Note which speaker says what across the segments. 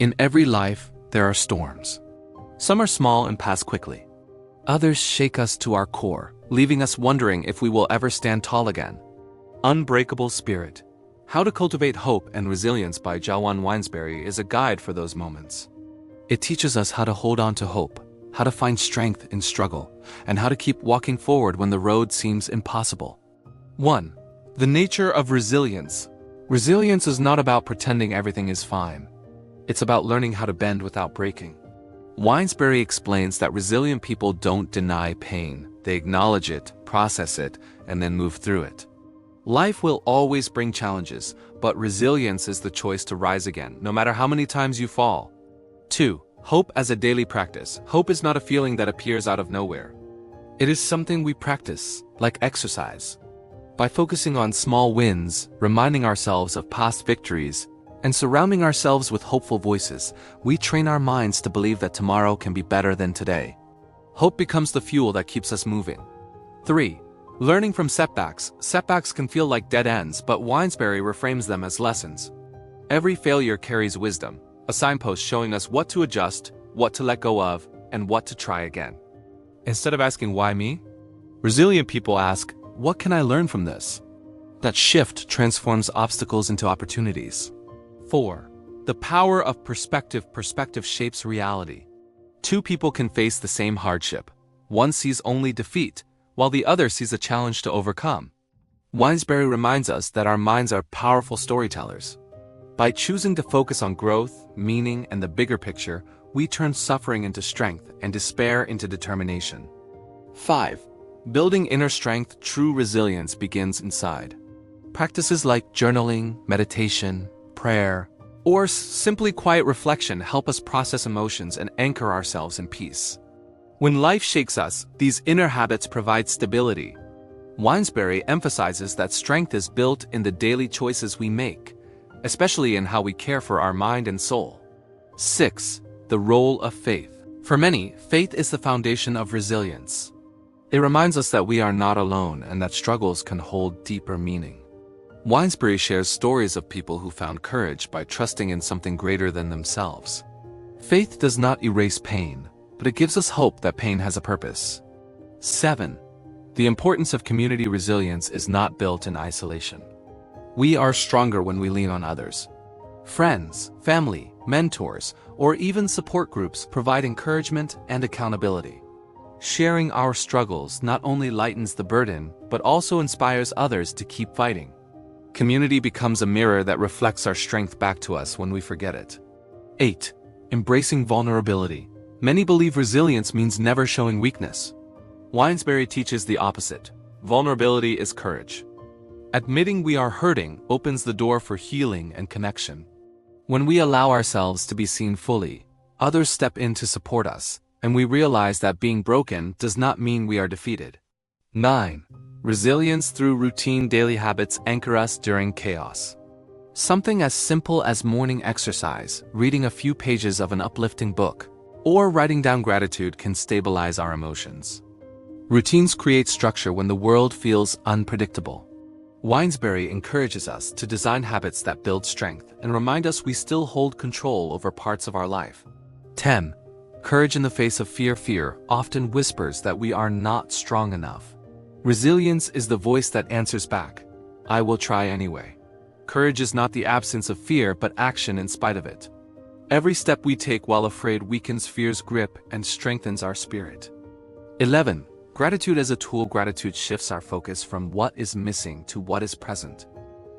Speaker 1: In every life, there are storms. Some are small and pass quickly. Others shake us to our core, leaving us wondering if we will ever stand tall again. Unbreakable Spirit. How to Cultivate Hope and Resilience by Jawan Winesberry is a guide for those moments. It teaches us how to hold on to hope, how to find strength in struggle, and how to keep walking forward when the road seems impossible. 1. The nature of resilience. Resilience is not about pretending everything is fine. It's about learning how to bend without breaking. Winesberry explains that resilient people don't deny pain. They acknowledge it, process it, and then move through it. Life will always bring challenges, but resilience is the choice to rise again, no matter how many times you fall. 2. Hope as a daily practice. Hope is not a feeling that appears out of nowhere. It is something we practice, like exercise. By focusing on small wins, reminding ourselves of past victories, and surrounding ourselves with hopeful voices, we train our minds to believe that tomorrow can be better than today. Hope becomes the fuel that keeps us moving. 3. Learning from setbacks. Setbacks can feel like dead ends, but Winesberry reframes them as lessons. Every failure carries wisdom, a signpost showing us what to adjust, what to let go of, and what to try again. Instead of asking, "Why me?" resilient people ask, "What can I learn from this?" That shift transforms obstacles into opportunities. 4. The power of perspective. Perspective shapes reality. Two people can face the same hardship. One sees only defeat, while the other sees a challenge to overcome. Winesberry reminds us that our minds are powerful storytellers. By choosing to focus on growth, meaning, and the bigger picture, we turn suffering into strength and despair into determination. 5. Building inner strength. True resilience begins inside. Practices like journaling, meditation, prayer, or simply quiet reflection help us process emotions and anchor ourselves in peace. When life shakes us, these inner habits provide stability. Winesberry emphasizes that strength is built in the daily choices we make, especially in how we care for our mind and soul. 6. The role of faith. For many, faith is the foundation of resilience. It reminds us that we are not alone and that struggles can hold deeper meaning. Winesberry shares stories of people who found courage by trusting in something greater than themselves. Faith does not erase pain, but it gives us hope that pain has a purpose. 7. The importance of community. Resilience is not built in isolation. We are stronger when we lean on others. Friends, family, mentors, or even support groups provide encouragement and accountability. Sharing our struggles not only lightens the burden, but also inspires others to keep fighting. Community becomes a mirror that reflects our strength back to us when we forget it. 8. Embracing vulnerability. Many believe resilience means never showing weakness. Winesberry teaches the opposite. Vulnerability is courage. Admitting we are hurting opens the door for healing and connection. When we allow ourselves to be seen fully, others step in to support us, and we realize that being broken does not mean we are defeated. 9. Resilience through routine. Daily habits anchor us during chaos. Something as simple as morning exercise, reading a few pages of an uplifting book, or writing down gratitude can stabilize our emotions. Routines create structure when the world feels unpredictable. Winesberry encourages us to design habits that build strength and remind us we still hold control over parts of our life. 10. Courage in the face of fear. Fear often whispers that we are not strong enough. Resilience is the voice that answers back, "I will try anyway." Courage is not the absence of fear, but action in spite of it. Every step we take while afraid weakens fear's grip and strengthens our spirit. 11. Gratitude as a tool. Gratitude shifts our focus from what is missing to what is present.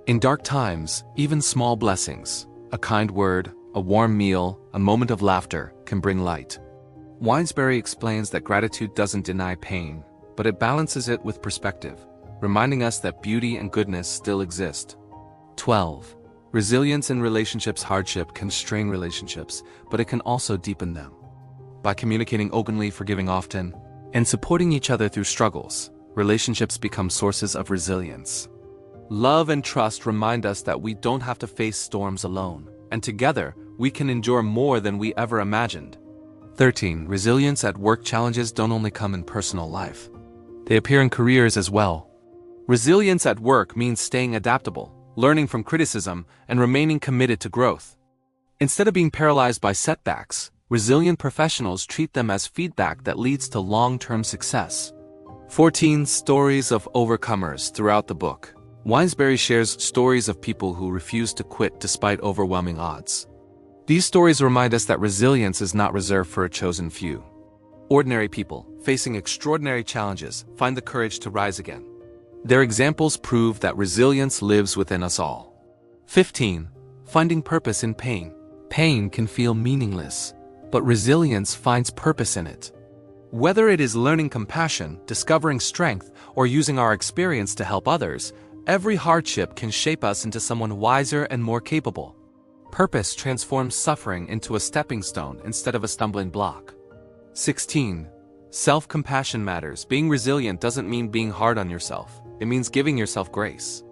Speaker 1: In dark times, even small blessings, a kind word, a warm meal, a moment of laughter, can bring light. Winesberry explains that gratitude doesn't deny pain, but it balances it with perspective, reminding us that beauty and goodness still exist. 12. Resilience in relationships. Hardship can strain relationships, but it can also deepen them. By communicating openly, forgiving often, and supporting each other through struggles, relationships become sources of resilience. Love and trust remind us that we don't have to face storms alone, and together, we can endure more than we ever imagined. 13. Resilience at work. Challenges don't only come in personal life. They appear in careers as well. Resilience at work means staying adaptable, learning from criticism, and remaining committed to growth. Instead of being paralyzed by setbacks, resilient professionals treat them as feedback that leads to long-term success. 14 Stories of Overcomers. Throughout the book, Winesberry shares stories of people who refuse to quit despite overwhelming odds. These stories remind us that resilience is not reserved for a chosen few. Ordinary people, facing extraordinary challenges, find the courage to rise again. Their examples prove that resilience lives within us all. 15. Finding purpose in pain. Pain can feel meaningless, but resilience finds purpose in it. Whether it is learning compassion, discovering strength, or using our experience to help others, every hardship can shape us into someone wiser and more capable. Purpose transforms suffering into a stepping stone instead of a stumbling block. 16. Self-compassion matters. Being resilient doesn't mean being hard on yourself. It means giving yourself grace.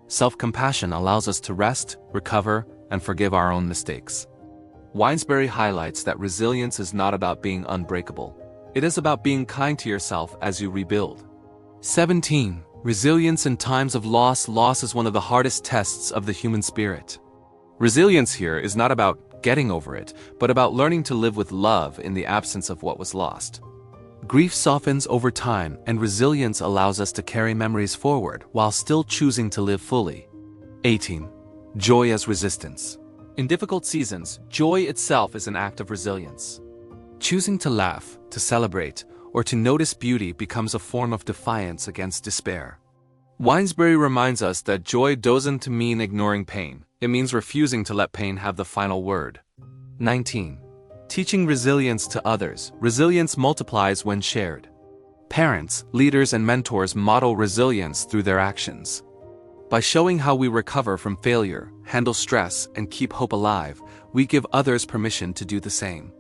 Speaker 1: Self-compassion allows us to rest, recover, and forgive our own mistakes. Winesberry highlights that resilience is not about being unbreakable. It is about being kind to yourself as you rebuild. 17. Resilience in times of loss. Loss is one of the hardest tests of the human spirit. Resilience here is not about getting over it, but about learning to live with love in the absence of what was lost. Grief softens over time, and resilience allows us to carry memories forward while still choosing to live fully. 18. Joy as resistance. In difficult seasons, joy itself is an act of resilience. Choosing to laugh, to celebrate, or to notice beauty becomes a form of defiance against despair. Winesberry reminds us that joy doesn't mean ignoring pain. It means refusing to let pain have the final word. 19. Teaching resilience to others. Resilience multiplies when shared. Parents, leaders, and mentors model resilience through their actions. By showing how we recover from failure, handle stress, and keep hope alive, we give others permission to do the same.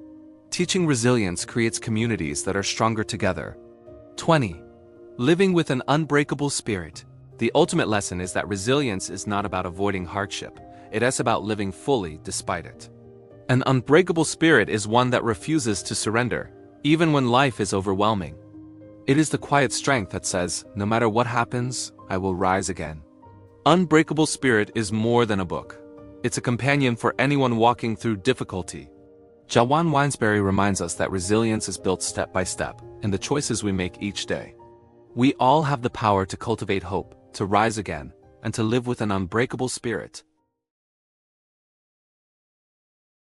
Speaker 1: Teaching resilience creates communities that are stronger together. 20. Living with an unbreakable spirit. The ultimate lesson is that resilience is not about avoiding hardship. It is about living fully despite it. An unbreakable spirit is one that refuses to surrender, even when life is overwhelming. It is the quiet strength that says, no matter what happens, I will rise again. Unbreakable Spirit is more than a book. It's a companion for anyone walking through difficulty. Jawan Winesberry reminds us that resilience is built step by step in the choices we make each day. We all have the power to cultivate hope, to rise again, and to live with an unbreakable spirit.